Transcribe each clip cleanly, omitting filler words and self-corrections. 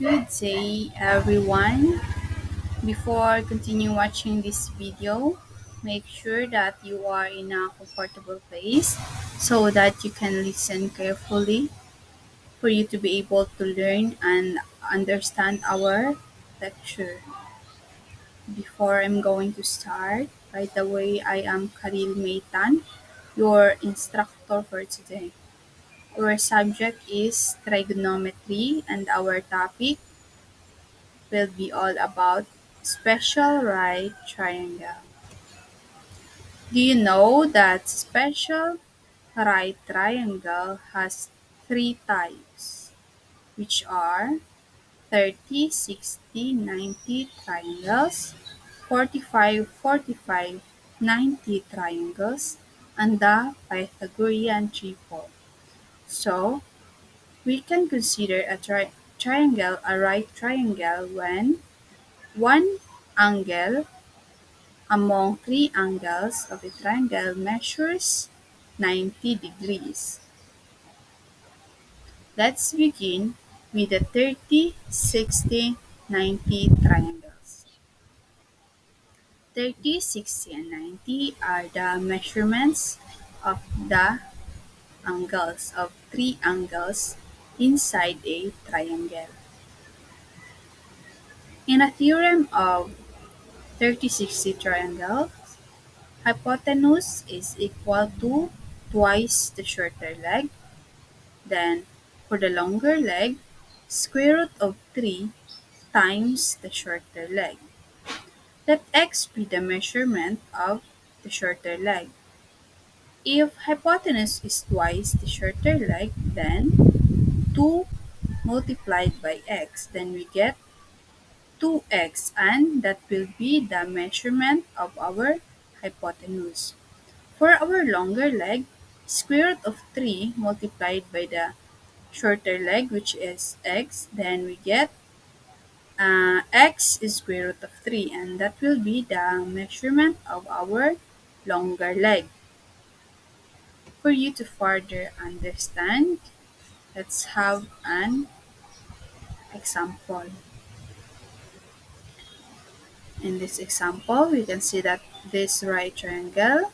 Good day, everyone. Before continue watching this video, make sure that you are in a comfortable place so that you can listen carefully for you to be able to learn and understand our lecture. Before I'm going to start, by the way, I am Karil Meitan, your instructor for today. Our subject is trigonometry and our topic will be all about special right triangle. Do you know that special right triangle has three types, which are 30, 60, 90 triangles, 45, 45, 90 triangles, and the Pythagorean triple. So, we can consider a triangle a right triangle when one angle among three angles of a triangle measures 90 degrees. Let's begin with the 30, 60, 90 triangles. 30, 60, and 90 are the measurements of the angles of three angles inside a triangle. In a theorem of 30-60 triangle, hypotenuse is equal to twice the shorter leg. Then, for the longer leg, square root of 3 times the shorter leg. Let x be the measurement of the shorter leg. If hypotenuse is twice the shorter leg, then 2 multiplied by x, then we get 2x, and that will be the measurement of our hypotenuse. For our longer leg, square root of 3 multiplied by the shorter leg, which is x, then we get x is square root of 3, and that will be the measurement of our longer leg. For you to further understand, let's have an example. In this example, we can see that this right triangle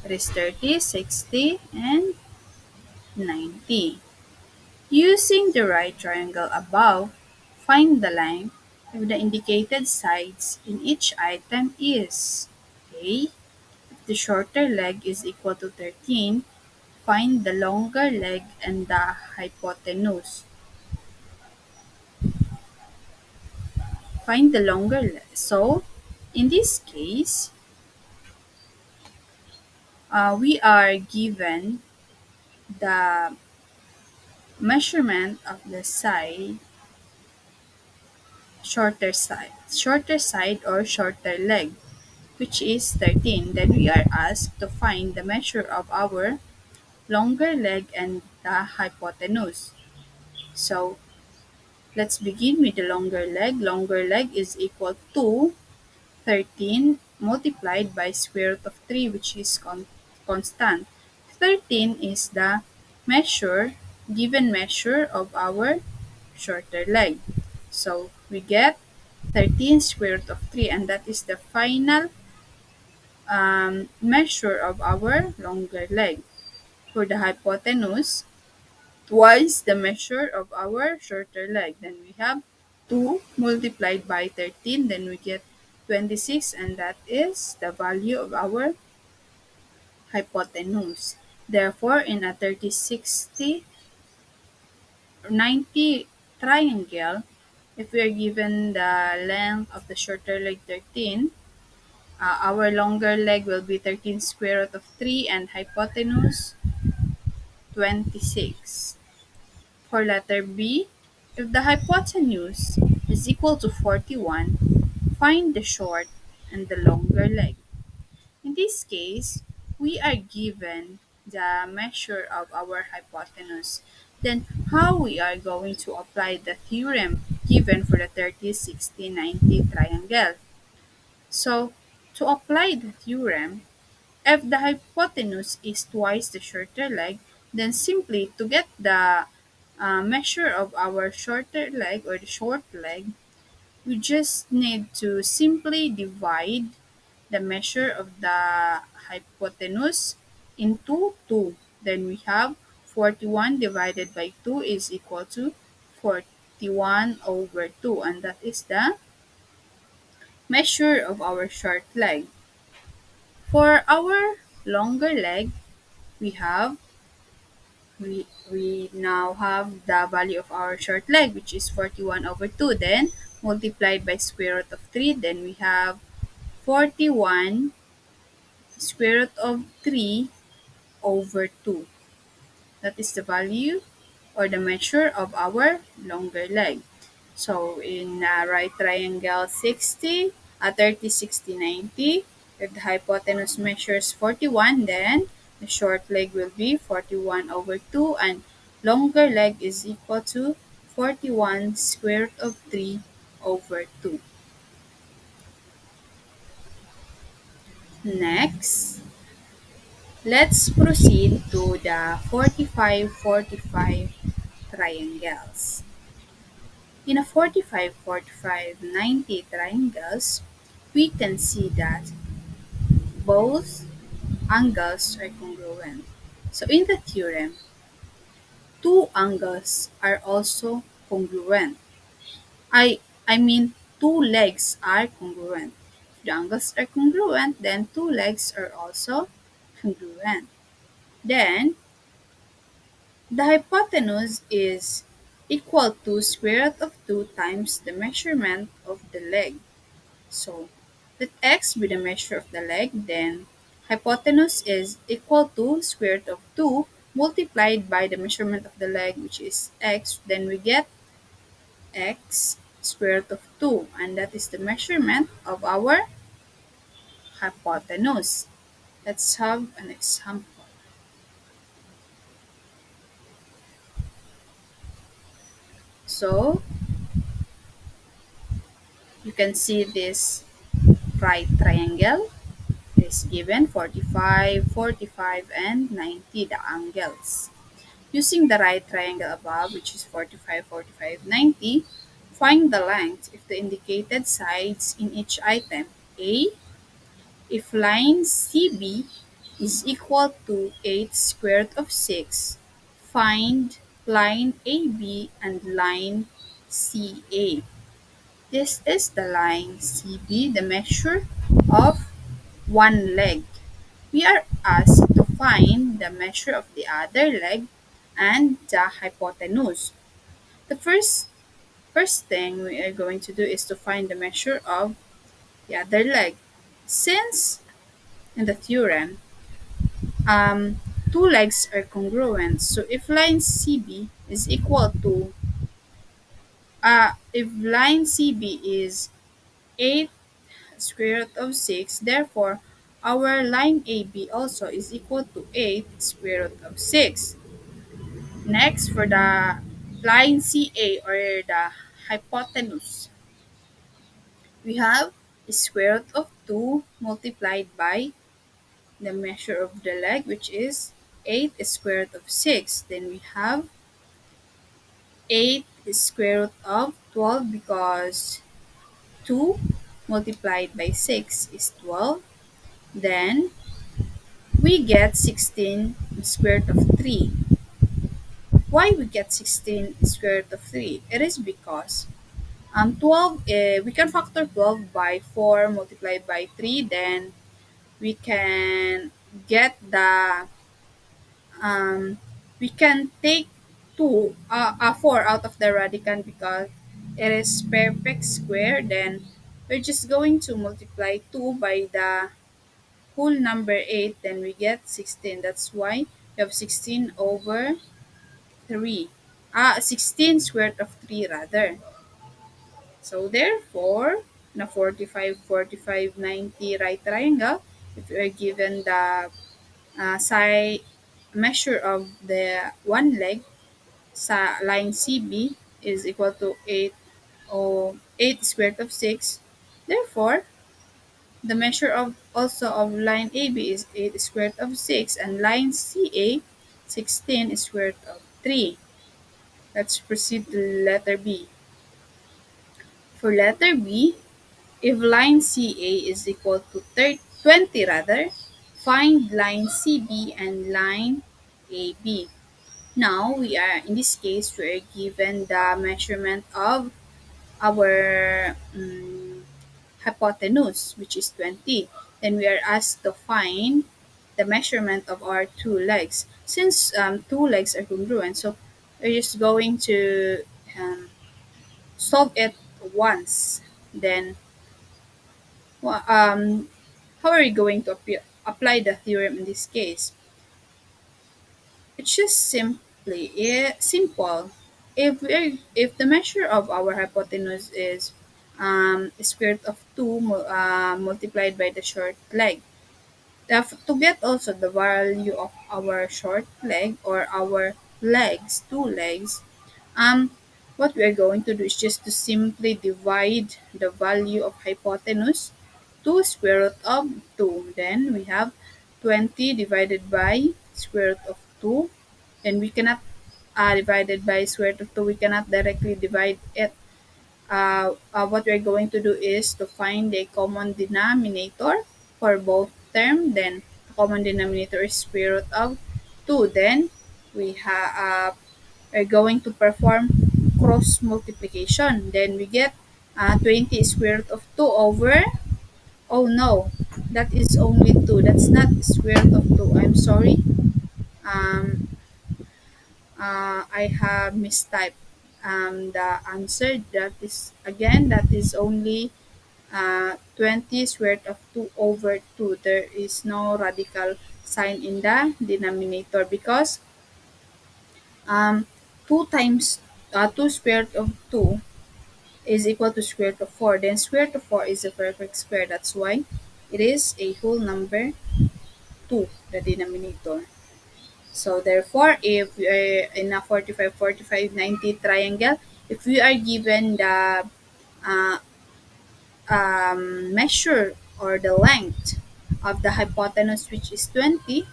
is 30, 60, and 90. Using the right triangle above, find the length of the indicated sides in each item is A. If the shorter leg is equal to 13, find the longer leg and the hypotenuse. Find the longer leg. So, in this case, we are given the measurement of the shorter side or shorter leg, which is 13. Then we are asked to find the measure of our longer leg and the hypotenuse. So let's begin with the longer leg. Longer leg is equal to 13 multiplied by square root of 3, which is constant. 13 is the given measure of our shorter leg. So we get 13 square root of 3, and that is the final measure of our longer leg. For the hypotenuse, twice the measure of our shorter leg. Then we have 2 multiplied by 13, then we get 26, and that is the value of our hypotenuse. Therefore, in a 30, 60, 90 triangle, if we are given the length of the shorter leg 13, our longer leg will be 13 square root of 3 and hypotenuse 26. For letter B, if the hypotenuse is equal to 41, find the short and the longer leg. In this case, we are given the measure of our hypotenuse. Then how we are going to apply the theorem given for the 30, 60, 90 triangle. So, to apply the theorem, if the hypotenuse is twice the shorter leg, then simply to get the measure of our shorter leg or the short leg, we just need to simply divide the measure of the hypotenuse into 2. Then we have 41 divided by 2 is equal to 41 over 2, and that is the measure of our short leg. For our longer leg, we have we now have the value of our short leg, which is 41 over 2. Then multiplied by square root of 3, then we have 41 square root of 3 over 2. That is the value or the measure of our longer leg. So in right triangle 60, 30, 60, 90, if the hypotenuse measures 41, then the short leg will be 41 over 2 and longer leg is equal to 41 square root of 3 over 2. Next, let's proceed to the 45-45 triangles. In a 45-45-90 triangles, we can see that both angles are congruent. So in the theorem, two angles are also congruent. I mean two legs are congruent. If the angles are congruent, then two legs are also congruent. Then the hypotenuse is equal to square root of 2 times the measurement of the leg. So let x be the measure of the leg, then hypotenuse is equal to square root of 2 multiplied by the measurement of the leg, which is x. Then we get x square root of 2, and that is the measurement of our hypotenuse. Let's have an example. So you can see this right triangle is given 45, 45, and 90 the angles. Using the right triangle above, which is 45, 45, 90, find the length if the indicated sides in each item. A, if line CB is equal to 8 square root of 6, find line AB and line CA. This is the line CB, the measure of one leg. We are asked to find the measure of the other leg and the hypotenuse. The first thing we are going to do is to find the measure of the other leg. Since in the theorem, two legs are congruent, so if line CB is equal to, if line CB is 8 square root of 6, therefore our line AB also is equal to 8 square root of 6. Next, for the line CA or the hypotenuse, we have square root of 2 multiplied by the measure of the leg, which is 8 square root of 6. Then we have 8 square root of 12 because 2 multiplied by 6 is 12. Then we get 16 square root of 3. Why we get 16 square root of 3? It is because 12, we can factor 12 by 4 multiplied by 3. Then we can get the, we can take 4 out of the radicand because it is perfect square. Then we're just going to multiply 2 by the whole number 8, then we get 16. That's why we have 16 over 3. 16 square root of 3 rather. So therefore, in a 45, 45, 90 right triangle, if you are given the side measure of the one leg, sa line CB is equal to 8 or 8 square root of 6. Therefore, the measure of also of line AB is 8 square root of 6 and line CA 16 square root of 3. Let's proceed to letter B. For letter B, if line CA is equal to 20 rather, find line CB and line AB. Now we are in this case we are given the measurement of our hypotenuse, which is 20. Then we are asked to find the measurement of our two legs. Since two legs are congruent, so we're just going to um, solve it once. Then, how are you going to apply the theorem in this case? It's just simple. If the measure of our hypotenuse is square root of 2 multiplied by the short leg, to get also the value of our short leg or our legs, two legs, um, what we are going to do is just to simply divide the value of hypotenuse to square root of 2. Then we have 20 divided by square root of 2. Then we cannot divided by square root of 2. We cannot directly divide it. What we're going to do is to find the common denominator for both term. Then the common denominator is square root of 2. Then we're going to perform cross multiplication. Then we get 20 square root of 2 over, oh no, that is only 2. That's not square root of 2. I'm sorry. Um, I have mistyped the answer. That is only 20 square root of 2 over 2. There is no radical sign in the denominator because um, 2 times 2 square root of 2 is equal to square root of 4. Then square root of 4 is a perfect square. That's why it is a whole number 2, the denominator. So therefore, if we are in a 45, 45, 90 triangle, if we are given the uh, measure or the length of the hypotenuse, which is 20,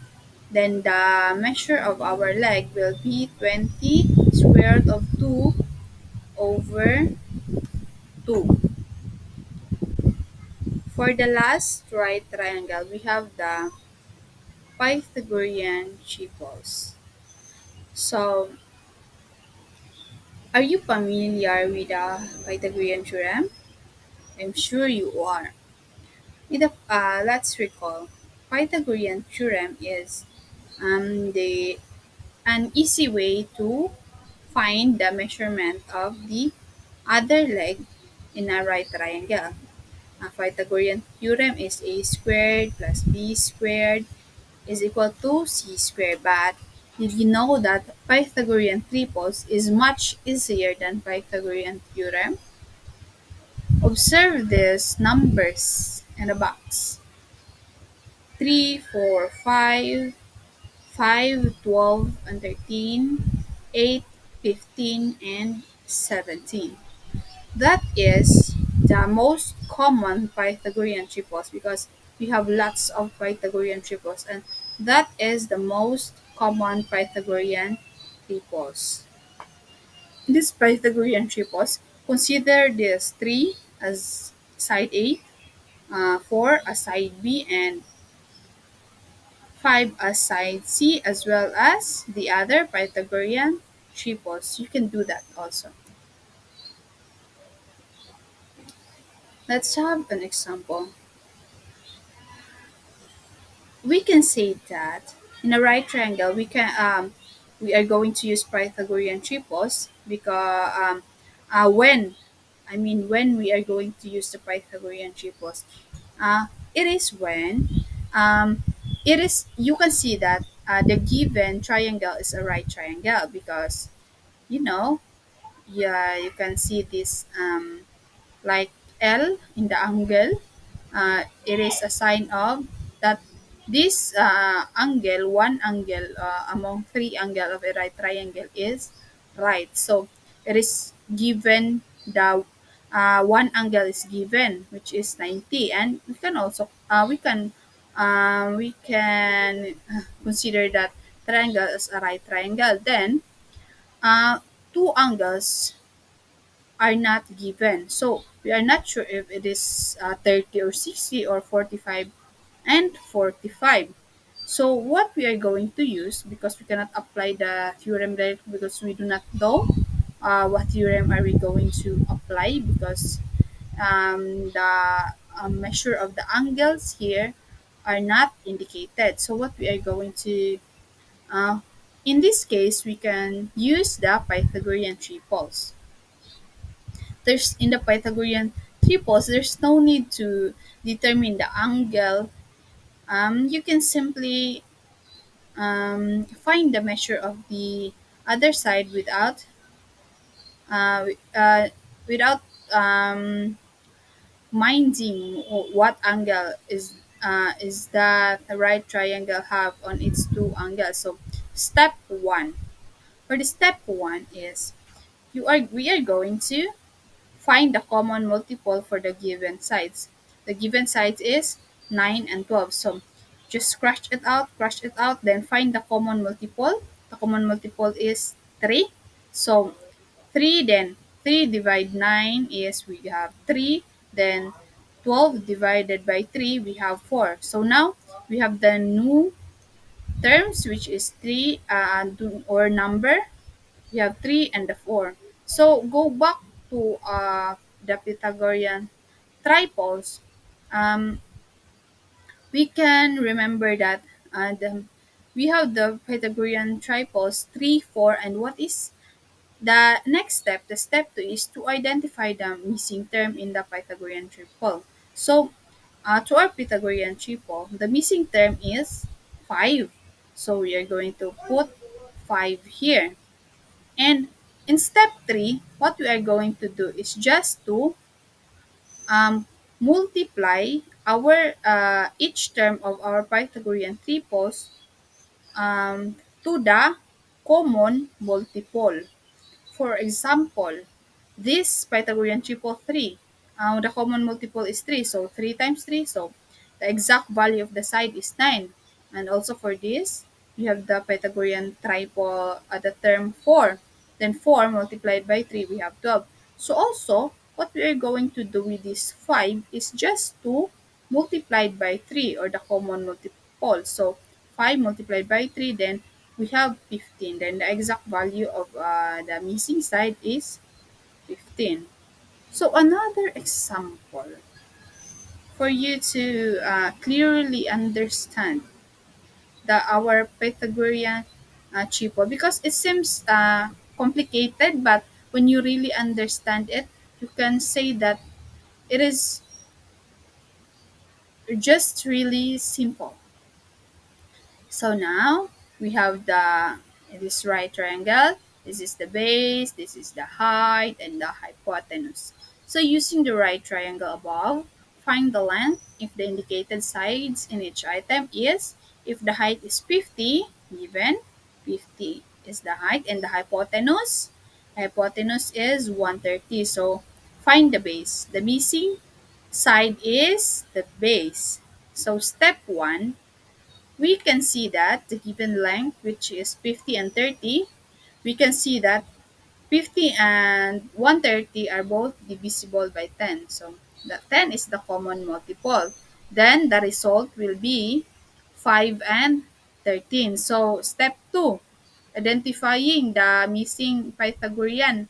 then the measure of our leg will be 20 square root of 2 over 2. For the last right triangle, we have the Pythagorean triples. So, are you familiar with the Pythagorean theorem? I'm sure you are. Let's recall. Pythagorean theorem is the an easy way to find the measurement of the other leg in a right triangle. A Pythagorean theorem is a squared plus b squared is equal to c squared. But did you know that Pythagorean triples is much easier than Pythagorean theorem? Observe these numbers in the box. 3, 4, 5, 5, 12, and 13, 8, 15, and 17. That is the most common Pythagorean triples because we have lots of Pythagorean triples, and that is the most common Pythagorean triples. These Pythagorean triples, consider this 3 as side A, 4 as side B, and 5 as side C, as well as the other Pythagorean triples. You can do that also. Let's have an example. We can say that in a right triangle we are going to use Pythagorean triples because when we are going to use the Pythagorean triples, it is when um, it is you can see that the given triangle is a right triangle because you know, yeah, you can see this like L in the angle. It is a sign of that this angle, one angle among three angle of a right triangle is right. So it is given the one angle is given, which is 90, and we can consider that triangle as a right triangle. Then uh, two angles are not given. So we are not sure if it is 30 or 60 or 45 and 45. So what we are going to use, because we cannot apply the theorem directly because we do not know what theorem are we going to apply, because the measure of the angles here are not indicated. So what we are going to, uh, in this case, we can use the Pythagorean triples. There's in the Pythagorean triples, there's no need to determine the angle. You can simply find the measure of the other side uh, wi- uh, without minding what angle is that the right triangle have on its two angles. So step one. For the step one is we are going to find the common multiple for the given sides. The given sides is 9 and 12. So just scratch it out, then find the common multiple. The common multiple is 3. So 3, then 3 divide 9 is we have 3. Then 12 divided by 3, we have 4. So now we have the new terms, which is 3 or number. We have 3 and the 4. So go back to the Pythagorean triples. Um, we can remember that we have the Pythagorean triples 3, 4, and what is the next step? The step 2 is to identify the missing term in the Pythagorean triple. So to our Pythagorean triple, the missing term is 5. So we are going to put 5 here. And in step 3, what we are going to do is just to um, multiply our each term of our Pythagorean triples to the common multiple. For example, this Pythagorean triple 3, the common multiple is 3, so 3 times 3, so the exact value of the side is 9. And also for this, you have the Pythagorean triple, the term 4. Then 4 multiplied by 3, we have 12. So also, what we are going to do with this 5 is just to multiply by 3, or the common multiple. So 5 multiplied by 3, then we have 15. Then the exact value of the missing side is 15. So another example for you to clearly understand our Pythagorean triple, because it seems complicated, but when you really understand it, you can say that it is just really simple. So now we have this right triangle. This is the base, this is the height, and the hypotenuse. So using the right triangle above, find the length if the indicated sides in each item is, if the height is 50, given 50 is the height, and the hypotenuse is 130. So find the base. The missing side is the base. So step 1, we can see that the given length, which is 50 and 30, we can see that 50 and 130 are both divisible by 10. So the 10 is the common multiple. Then the result will be 5 and 13. So step 2, identifying the missing Pythagorean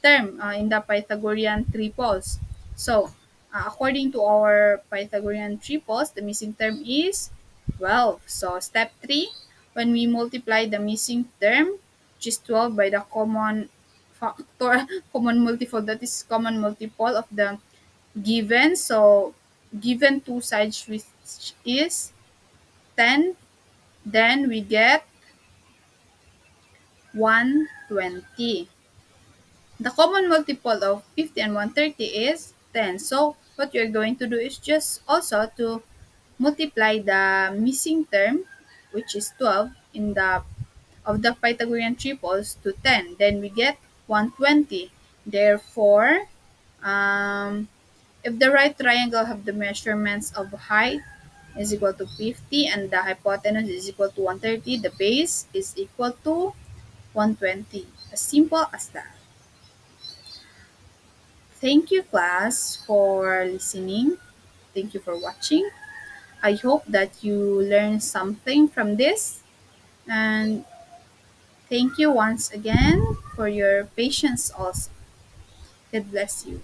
term in the Pythagorean triples. So, according to our Pythagorean triples, the missing term is 12. So, step 3, when we multiply the missing term, which is 12, by the common factor, common multiple, that is common multiple of the given. So, given two sides, which is 10, then we get 120. The common multiple of 50 and 130 is 10. So what you're going to do is just also to multiply the missing term, which is 12, in the of the Pythagorean triples to 10. Then we get 120. Therefore, um, if the right triangle have the measurements of height is equal to 50 and the hypotenuse is equal to 130, the base is equal to 120. As simple as that. Thank you, class, for listening. Thank you for watching. I hope that you learned something from this. And thank you once again for your patience also. God bless you.